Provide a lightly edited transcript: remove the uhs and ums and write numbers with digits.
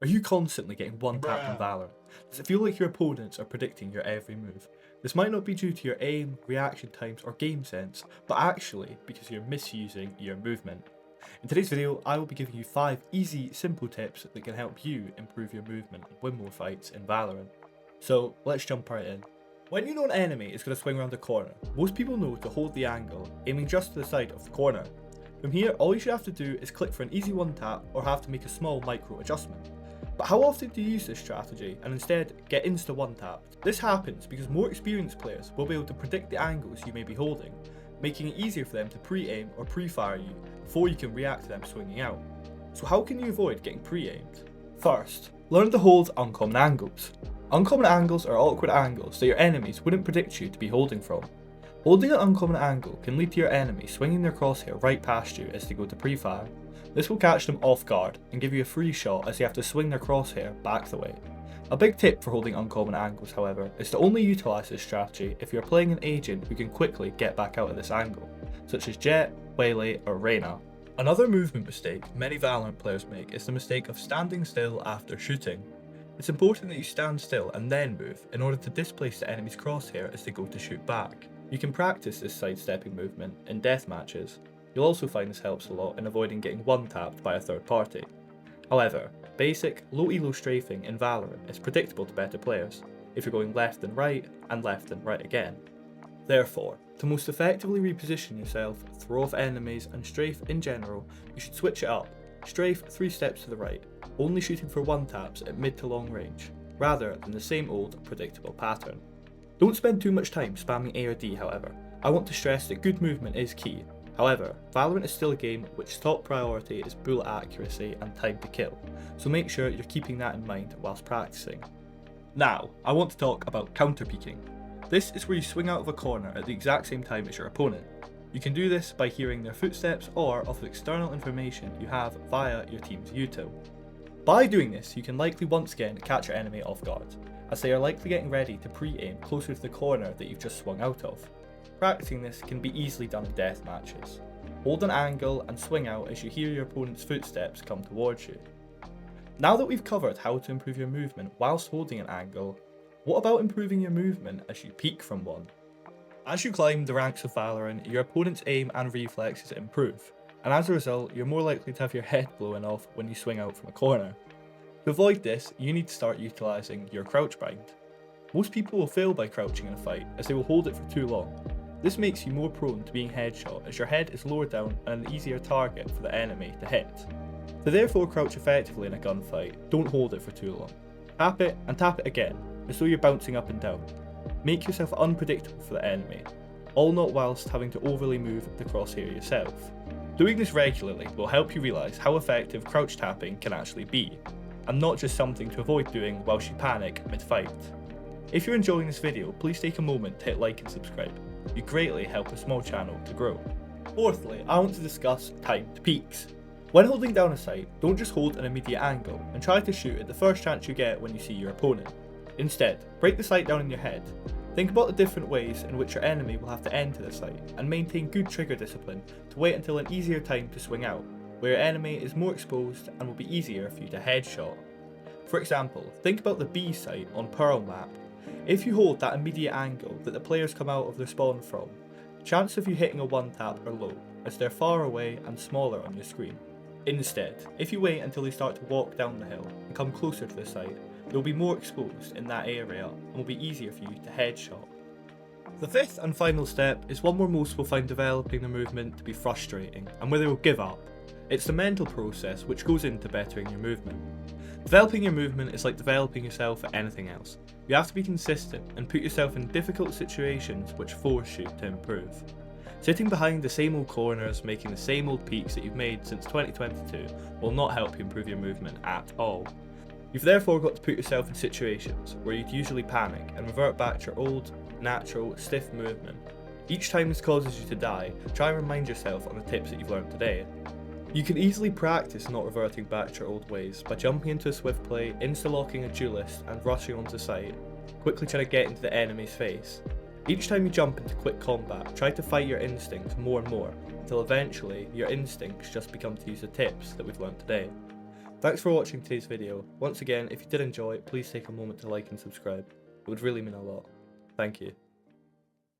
Are you constantly getting one tapped in Valorant? Does it feel like your opponents are predicting your every move? This might not be due to your aim, reaction times, or game sense, but actually because you're misusing your movement. In today's video, I will be giving you 5 easy, simple tips that can help you improve your movement and win more fights in Valorant. So let's jump right in. When you know an enemy is going to swing around the corner, most people know to hold the angle, aiming just to the side of the corner. From here, all you should have to do is click for an easy one tap or have to make a small micro adjustment. But how often do you use this strategy and instead get insta one tapped? This happens because more experienced players will be able to predict the angles you may be holding, making it easier for them to pre-aim or pre-fire you before you can react to them swinging out. So how can you avoid getting pre-aimed? First, learn to hold uncommon angles. Uncommon angles are awkward angles that your enemies wouldn't predict you to be holding from. Holding an uncommon angle can lead to your enemy swinging their crosshair right past you as they go to pre-fire. This will catch them off guard and give you a free shot as they have to swing their crosshair back the way. A big tip for holding uncommon angles, however, is to only utilise this strategy if you are playing an agent who can quickly get back out of this angle, such as Jet, Waylay or Reyna. Another movement mistake many Valorant players make is the mistake of standing still after shooting. It's important that you stand still and then move in order to displace the enemy's crosshair as they go to shoot back. You can practice this sidestepping movement in death matches. You'll also find this helps a lot in avoiding getting one-tapped by a third party. However, basic, low elo strafing in Valorant is predictable to better players, if you're going left and right again. Therefore, to most effectively reposition yourself, throw off enemies and strafe in general, you should switch it up. Strafe 3 steps to the right, only shooting for one taps at mid to long range, rather than the same old predictable pattern. Don't spend too much time spamming A or D, however. I want to stress that good movement is key. However, Valorant is still a game which top priority is bullet accuracy and time to kill, so make sure you're keeping that in mind whilst practicing. Now, I want to talk about counter peeking. This is where you swing out of a corner at the exact same time as your opponent. You can do this by hearing their footsteps or off the external information you have via your team's util. By doing this, you can likely once again catch your enemy off guard, as they are likely getting ready to pre-aim closer to the corner that you've just swung out of. Practicing this can be easily done in death matches. Hold an angle and swing out as you hear your opponent's footsteps come towards you. Now that we've covered how to improve your movement whilst holding an angle, what about improving your movement as you peek from one? As you climb the ranks of Valorant, your opponent's aim and reflexes improve, and as a result, you're more likely to have your head blown off when you swing out from a corner. To avoid this, you need to start utilising your crouch bind. Most people will fail by crouching in a fight as they will hold it for too long. This makes you more prone to being headshot as your head is lower down and an easier target for the enemy to hit. To therefore crouch effectively in a gunfight, don't hold it for too long. Tap it and tap it again, as though you're bouncing up and down. Make yourself unpredictable for the enemy, all not whilst having to overly move the crosshair yourself. Doing this regularly will help you realise how effective crouch tapping can actually be, and not just something to avoid doing whilst you panic mid-fight. If you're enjoying this video, please take a moment to hit like and subscribe. You greatly help a small channel to grow. Fourthly, I want to discuss timed peeks. When holding down a sight, don't just hold an immediate angle and try to shoot at the first chance you get when you see your opponent. Instead, break the sight down in your head. Think about the different ways in which your enemy will have to enter the sight and maintain good trigger discipline to wait until an easier time to swing out, where your enemy is more exposed and will be easier for you to headshot. For example, think about the B site on Pearl map. If you hold that immediate angle that the players come out of their spawn from, chances of you hitting a one tap are low, as they're far away and smaller on your screen. Instead, if you wait until they start to walk down the hill and come closer to the site, they'll be more exposed in that area and will be easier for you to headshot. The fifth and final step is one where most will find developing their movement to be frustrating and where they will give up. It's the mental process which goes into bettering your movement. Developing your movement is like developing yourself at anything else. You have to be consistent and put yourself in difficult situations which force you to improve. Sitting behind the same old corners making the same old peaks that you've made since 2022 will not help you improve your movement at all. You've therefore got to put yourself in situations where you'd usually panic and revert back to your old, natural, stiff movement. Each time this causes you to die, try and remind yourself on the tips that you've learned today. You can easily practice not reverting back to your old ways by jumping into a swift play, insta-locking a duelist and rushing onto site, quickly trying to get into the enemy's face. Each time you jump into quick combat, try to fight your instincts more and more, until eventually your instincts just become to use the tips that we've learned today. Thanks for watching today's video. Once again, if you did enjoy it, please take a moment to like and subscribe. It would really mean a lot. Thank you.